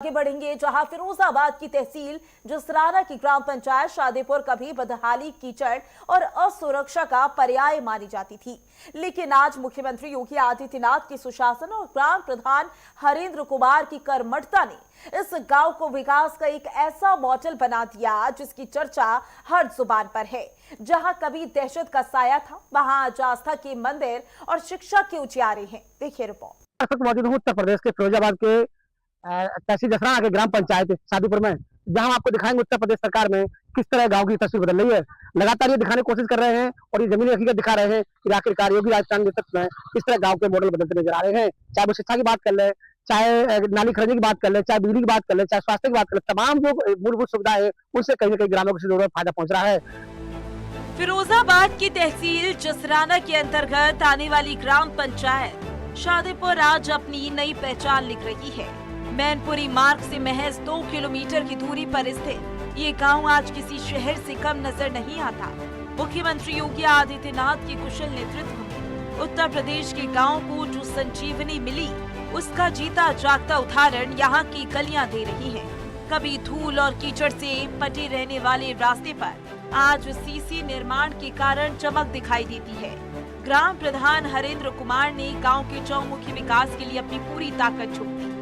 आगे बढ़ेंगे जहां फिरोजाबाद की तहसील जसराना की ग्राम पंचायत शादीपुर कभी बदहाली, कीचड़ और असुरक्षा का पर्याय मानी जाती थी, लेकिन आज मुख्यमंत्री योगी आदित्यनाथ के सुशासन और ग्राम प्रधान हरेंद्र कुमार की कर्मठता ने इस गांव को विकास का एक ऐसा मॉडल बना दिया जिसकी चर्चा हर जुबान पर है। जहां कभी दहशत का साया था, वहां आज आस्था के मंदिर और शिक्षा के उजियारे हैं। देखिए रिपोर्ट। मौजूद हूँ उत्तर प्रदेश के फिरोजाबाद के तहसील जसराना के ग्राम पंचायत शादीपुर में, जहां आपको दिखाएंगे उत्तर प्रदेश सरकार में किस तरह गांव की तस्वीर बदल रही है। लगातार ये दिखाने की कोशिश कर रहे हैं और ये जमीनी हकीकत दिखा रहे हैं कि आखिरकार योगी आदित्यनाथ नेतृत्व में किस तरह गांव के मॉडल बदलते नजर आ रहे हैं। चाहे वो शिक्षा की बात कर ले, चाहे नाली खरीदने की बात कर ले, चाहे बिजली की बात कर ले, चाहे स्वास्थ्य की बात कर ले, तमाम जो मूलभूत सुविधाएं है उनसे कहीं न कहीं ग्रामीणों को जरूर फायदा पहुंच रहा है। फिरोजाबाद की तहसील जसराना के अंतर्गत आने वाली ग्राम पंचायत शादीपुर आज अपनी नई पहचान लिख रही है। मैनपुरी मार्ग से महज 2 किलोमीटर की दूरी पर स्थित ये गांव आज किसी शहर से कम नजर नहीं आता। मुख्यमंत्री योगी आदित्यनाथ के कुशल नेतृत्व में उत्तर प्रदेश के गांव को जो संजीवनी मिली, उसका जीता जागता उदाहरण यहाँ की गलियां दे रही हैं। कभी धूल और कीचड़ से पटे रहने वाले रास्ते पर आज सीसी निर्माण के कारण चमक दिखाई देती है। ग्राम प्रधान हरेंद्र कुमार ने गांव के चौमुखी विकास के लिए अपनी पूरी ताकत झोंक दी।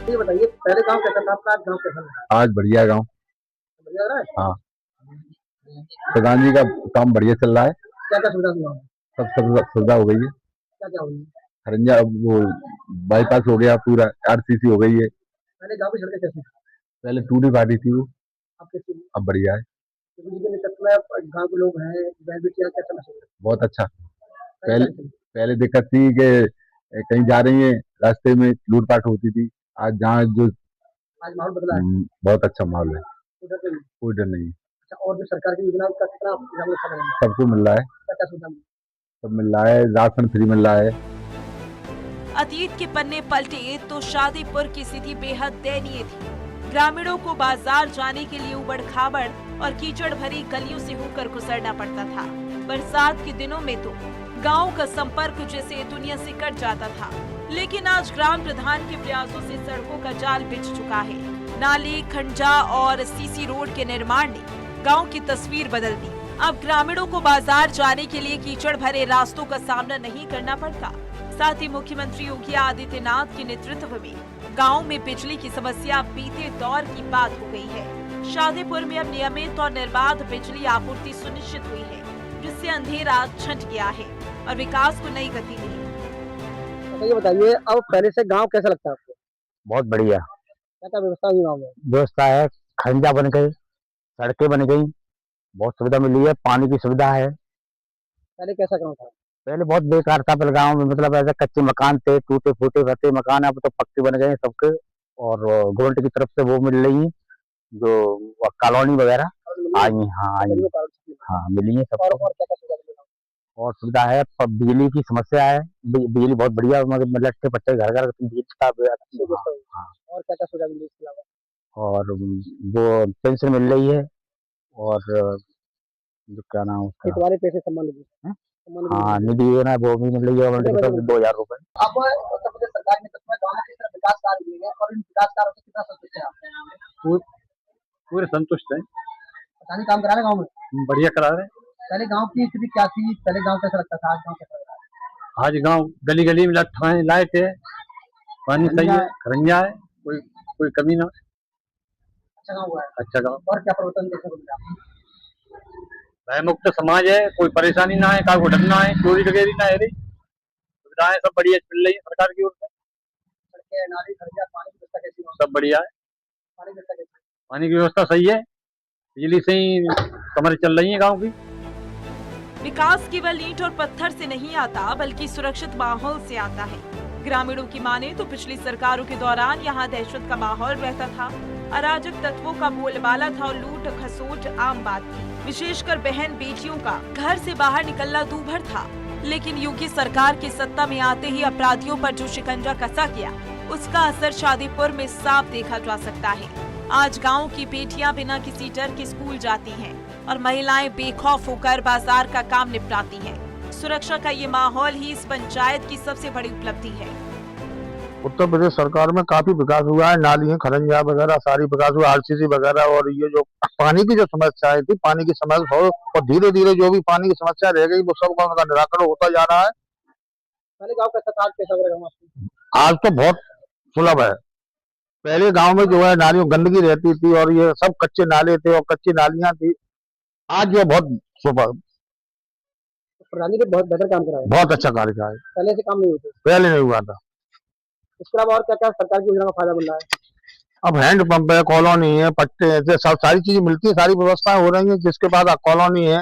ये बताइए, पहले गांव कैसा था आपका, गांव कैसा है? आज बढ़िया गांव। बढ़िया रहा है? हाँ, प्रधान जी का काम बढ़िया चल रहा है। क्या क्या सुविधा हुआ है? सब सुविधा हो गई है। क्या क्या हुई? हरंजा वो बाईपास हो गया, पूरा आरसीसी हो गई है। पहले गांव की सड़कें कैसी थी? पहले टूटी फाटी थी वो, अब बढ़िया है। गांव के लोग हैं, कैसा महसूस? बहुत अच्छा। पहले दिक्कत थी कि कहीं जा रही है रास्ते में लूटपाट होती थी। आज जहाँ जो आज माहौल बदला है। बहुत अच्छा माहौल है, कोई डर नहीं। कोई डर नहीं। अच्छा, और जो सरकार की योजना का कितना सबको मिल रहा है, क्या सुविधा सब मिल रहा है, राशन फ्री मिल रहा है। अतीत के पन्ने पलटे तो शादीपुर की स्थिति बेहद दयनीय थी। ग्रामीणों को बाजार जाने के लिए उबड़ खाबड़ और कीचड़ भरी गलियों से होकर गुजरना पड़ता था। बरसात के दिनों में तो गांव का संपर्क जैसे दुनिया से कट जाता था, लेकिन आज ग्राम प्रधान के प्रयासों से सड़कों का जाल बिछ चुका है। नाली, खंजा और सीसी रोड के निर्माण ने गांव की तस्वीर बदल दी। अब ग्रामीणों को बाजार जाने के लिए कीचड़ भरे रास्तों का सामना नहीं करना पड़ता। साथ ही मुख्यमंत्री योगी आदित्यनाथ के नेतृत्व में गांव में बिजली की समस्या बीते दौर की बात हो गई है। शादीपुर में अब नियमित और निर्बाध बिजली आपूर्ति सुनिश्चित हुई है, जिससे अंधेरा छंट गया है और विकास को नई गति मिली। ये बताइए, अब पहले से गांव कैसा लगता है आपको? बहुत बढ़िया। क्या क्या व्यवस्था हुई गाँव में? व्यवस्था है, खंजा बन गई, सड़कें बन गई, बहुत सुविधा मिली है, पानी की सुविधा है। पहले कैसा गाँव था? पहले बहुत बेकार था, पहले गाँव में मतलब ऐसे कच्चे मकान थे, टूटे फूटे भटे मकान, अब तो पक्के बन गए सबके। और गवर्नमेंट की तरफ से वो मिल रही है जो कॉलोनी वगैरह आई। हाँ मिली है सबको। और सुविधा है, बिजली की समस्या है, बिजली बहुत बढ़िया, मतलब लट्टे पट्टे घर घर बिजली का। हाँ, और क्या क्या सुविधा मिली इसके अलावा? और वो पेंशन मिल रही है, और जो क्या नाम उसका, तुम्हारे पैसे सम्मान निधि। हाँ निधि योजना वो भी मिल रही है, 2000 रुपए। अब उत्तर प्रदेश सरकार ने गाँव में किस तरह विकास कार्य किए हैं और इन विकास कार्यों से कितना संतुष्ट है आप? पूरे संतुष्ट है, पता नहीं काम करा रहे गाँव में? बढ़िया करा रहे। पहले गांव की स्थिति क्या थी? पहले गांव कैसा लगता था, आज गांव कैसा लग रहा है? आज गांव गली गली में लट्ठा है, लाइट है, पानी सही है, खरंजा है, कोई कमी ना। अच्छा गांव हुआ है। अच्छा गांव। और क्या परिवर्तन देखने को मिला? भय मुक्त समाज है, कोई परेशानी ना है, का को डरना है, चोरी वगैरह ना है, सुविधाएं सब बढ़िया मिल रही है सरकार की ओर से। सड़कें, नाली, खंजा, पानी की व्यवस्था कैसी है? सब बढ़िया है। पानी की व्यवस्था कैसी है? पानी की व्यवस्था सही है, बिजली से ही कमरे चल रही है गाँव की। विकास केवल ईंट और पत्थर से नहीं आता, बल्कि सुरक्षित माहौल से आता है। ग्रामीणों की माने तो पिछली सरकारों के दौरान यहाँ दहशत का माहौल रहता था, अराजक तत्वों का बोलबाला था और लूट खसोट आम बात थी। विशेषकर बहन बेटियों का घर से बाहर निकलना दूभर था। लेकिन योगी सरकार की सत्ता में आते ही अपराधियों पर जो शिकंजा कसा गया, उसका असर शादीपुर में साफ देखा जा सकता है। आज गाँव की बेटियां बिना किसी डर के स्कूल जाती हैं और महिलाएं बेखौफ होकर बाजार का काम निपटाती हैं। सुरक्षा का ये माहौल ही इस पंचायत की सबसे बड़ी उपलब्धि है। उत्तर प्रदेश सरकार में काफी विकास हुआ है। नालियां, खरंजा वगैरह सारी विकास हुआ, आरसीसी वगैरह। और ये जो पानी की जो समस्याएं थी, पानी की समस्या हो, और धीरे धीरे जो भी पानी की समस्या रह गई वो सब का उनका निराकरण होता जा रहा है। पहले गाँव कैसा था, आज कैसा लग रहा है? आज तो बहुत सुलभ है। पहले गांव में जो है नालियों गंदगी रहती थी और ये सब कच्चे नाले थे और कच्ची नालियां थी। आज जो बहुत सुपर, प्रधानी ने बहुत बेहतर काम करा है, बहुत अच्छा कार्य किया है। पहले से काम नहीं होते। पहले नहीं हुआ था। इसके अलावा और क्या क्या सरकार की योजना का फायदा मिल रहा है? अब हैंड पंप है, कॉलोनी है, पट्टे हैं, ऐसे सब सारी चीजें मिलती है, सारी व्यवस्थाएं हो रही है। जिसके पास कॉलोनी है,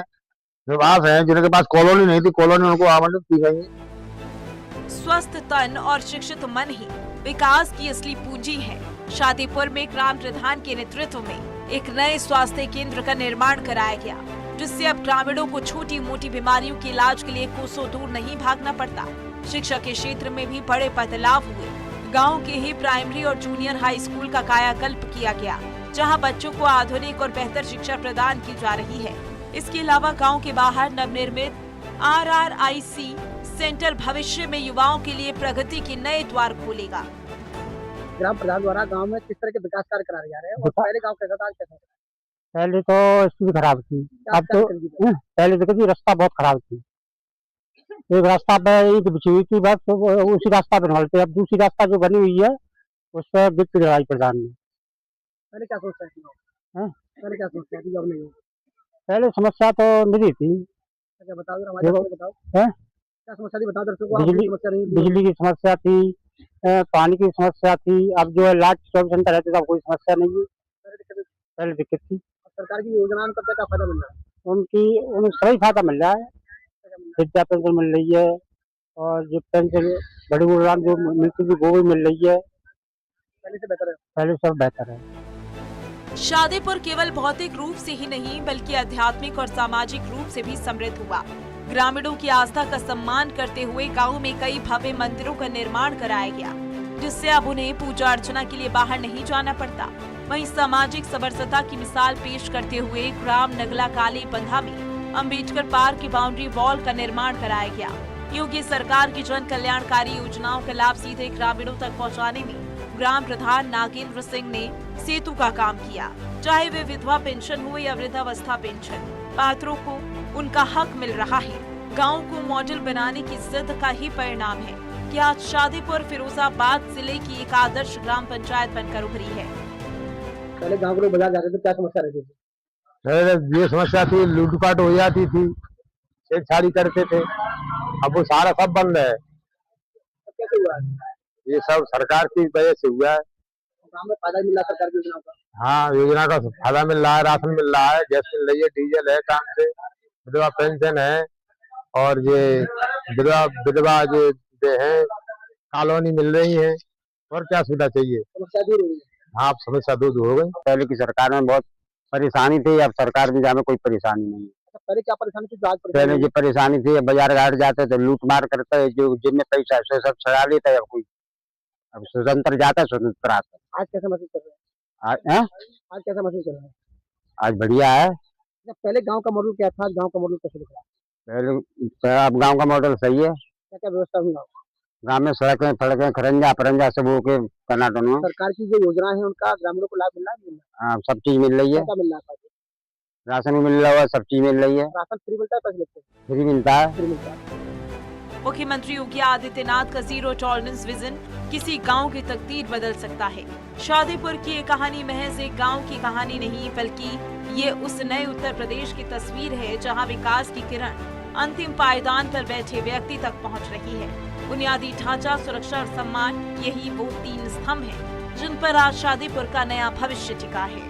निवास है, जिनके पास कॉलोनी नहीं थी, कॉलोनी उनको आवंटित की गई है। स्वस्थ तन और शिक्षित मन ही विकास की असली पूंजी है। शादीपुर में ग्राम प्रधान के नेतृत्व में एक नए स्वास्थ्य केंद्र का निर्माण कराया गया, जिससे अब ग्रामीणों को छोटी मोटी बीमारियों के इलाज के लिए कोसों दूर नहीं भागना पड़ता। शिक्षा के क्षेत्र में भी बड़े बदलाव हुए। गांव के ही प्राइमरी और जूनियर हाई स्कूल का कायाकल्प किया गया, जहां बच्चों को आधुनिक और बेहतर शिक्षा प्रदान की जा रही है। इसके अलावा गांव के बाहर नवनिर्मित RRIC सेंटर भविष्य में युवाओं के लिए प्रगति के नए द्वार खोलेगा। ग्राम प्रधान द्वारा गांव में किस तरह के विकास कार्य कराए जा रहे हैं और पहले गांव कैसा था, आज कैसा है? पहले तो स्थिति खराब थी, अब तो पहले देखो जी रास्ता बहुत खराब थी। एक रास्ता पे ईंट बिछी हुई थी, बस उसी रास्ता पे निकलते। अब दूसरी रास्ता जो बनी हुई है उस पर गिट्टी लगाई प्रधान ने। पहले क्या सोचता है? पहले क्या सोचता है कि जॉब नहीं है? पहले समस्या तो नहीं थी। अच्छा बताओ जरा, हमारे को बताओ क्या समस्या थी, बताओ दर्शकों को। बिजली समस्या नहीं, बिजली की समस्या थी, पानी की समस्या थी। अब जो है लाइट 24 घंटा रहती है, कोई समस्या नहीं है। पहले दिक्कत थी। सरकार की योजनाओं का क्या फायदा मिल रहा है? उन्हें सही फायदा मिल रहा है। विद्या पेंशन मिल रही है और जो पेंशन बड़ी प्रोग्राम जो मिलती थी वो भी मिल रही है। पहले से बेहतर है। पहले सब बेहतर है। शादीपुर केवल भौतिक रूप से ही नहीं बल्कि आध्यात्मिक और सामाजिक रूप से भी समृद्ध हुआ। ग्रामीणों की आस्था का सम्मान करते हुए गांव में कई भव्य मंदिरों का निर्माण कराया गया, जिससे अब उन्हें पूजा अर्चना के लिए बाहर नहीं जाना पड़ता। वहीं सामाजिक समरसता की मिसाल पेश करते हुए ग्राम नगला काली बंधा में अम्बेडकर पार्क की बाउंड्री वॉल का निर्माण कराया गया। योगी सरकार की जन कल्याणकारी योजनाओं का लाभ सीधे ग्रामीणों तक पहुंचाने में ग्राम प्रधान नागेंद्र सिंह ने सेतु का काम किया। चाहे वे विधवा पेंशन हो या वृद्धावस्था पेंशन, पात्रों को उनका हक मिल रहा है। गांव को मॉडल बनाने की जिद का ही परिणाम है कि आज शादीपुर फिरोजाबाद जिले की एक आदर्श ग्राम पंचायत बनकर उभरी है। पहले गांव के लोग बाजार जाते थे, क्या समस्या रहती थी? ये समस्या थी, लूटपाट हो जाती थी, छेड़छाड़ी करते थे। अब वो सारा सब बंद है। कैसे हुआ है? ये सब सरकार की वजह से हुआ है। गांव में फायदा मिल रहा है सरकार की योजनाओं का? हाँ, योजना का फायदा मिल रहा है, राशन मिल रहा है, गैस मिल रही है, डीजल है टाइम से, विधवा पेंशन है और ये विधवा जो है कॉलोनी मिल रही है। और क्या सुविधा चाहिए? समस्या दूर हुई है। हाँ, समस्या दूर हो गई। पहले की सरकार में बहुत परेशानी थी, अब सरकार में जाने कोई परेशानी नहीं है। पहले क्या परेशानी थी, आज पहले जो परेशानी थी, बाजार घाट जाते थे, लूट मार करते, जो जिनमें पैसा है सब छड़ा लेता है। अब स्वतंत्र जाता है, स्वतंत्र आता है। आज कैसा महसूस कर रहे हैं? आज कैसा महसूस कर रहे हैं? आज बढ़िया है। पहले गांव का मॉडल क्या था, गांव का मॉडल कैसे दिख रहा है? पहले अब गांव का मॉडल सही है। क्या क्या व्यवस्था हुई गांव में सड़कें फड़कें खरंजा परंजा सब होके टनाटन हो। सरकार की जो योजना है उनका ग्रामीणों को लाभ मिल रहा है? हाँ, सब चीज मिल रही है। क्या मिल रहा है? राशन भी मिल रहा है, सब चीज मिल रही है। राशन फ्री मिलता है, पैसे लगते हैं? फ्री मिलता है। फ्री मिलता है। मुख्यमंत्री योगी आदित्यनाथ का जीरो टॉलरेंस विजन किसी गांव की तकदीर बदल सकता है। शादीपुर की ये कहानी महज एक गांव की कहानी नहीं, बल्कि ये उस नए उत्तर प्रदेश की तस्वीर है जहां विकास की किरण अंतिम पायदान पर बैठे व्यक्ति तक पहुंच रही है। बुनियादी ढांचा, सुरक्षा और सम्मान, यही वो 3 स्तंभ हैं जिन पर आज शादीपुर का नया भविष्य टिका है।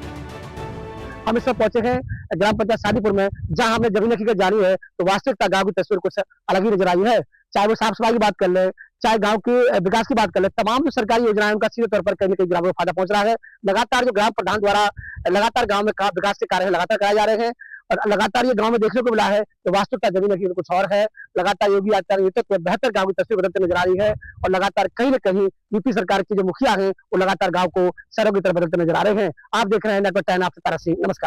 हम इस वक्त पहुंचे हैं ग्राम पंचायत शादीपुर में, जहां हमने जमीन हकीकत जानी है तो वास्तविकता गांव की तस्वीर कुछ अलग ही नजर आई है। चाहे वो साफ सफाई की बात कर ले, चाहे गांव के विकास की बात कर ले, तमाम जो सरकारी योजनाएं उनका सीधे तौर पर कहीं न कहीं ग्रामीणों को फायदा पहुंच रहा है। लगातार जो ग्राम प्रधान द्वारा लगातार गांव में विकास के कार्य लगातार कराए जा रहे हैं और लगातार ये गांव में देखने को मिला है तो वास्तविकता जमीन हकीकत कुछ और है। लगातार योगी आदित्यनाथ में बेहतर गांव की तस्वीर बदलते नजर आ रही है और लगातार कहीं न कहीं यूपी सरकार की जो मुखिया है वो लगातार गांव को शहरों की तरफ बदलते नजर आ रहे हैं। आप देख रहे हैं नेटवर्क 10, आपसे तारा सिंह, नमस्कार।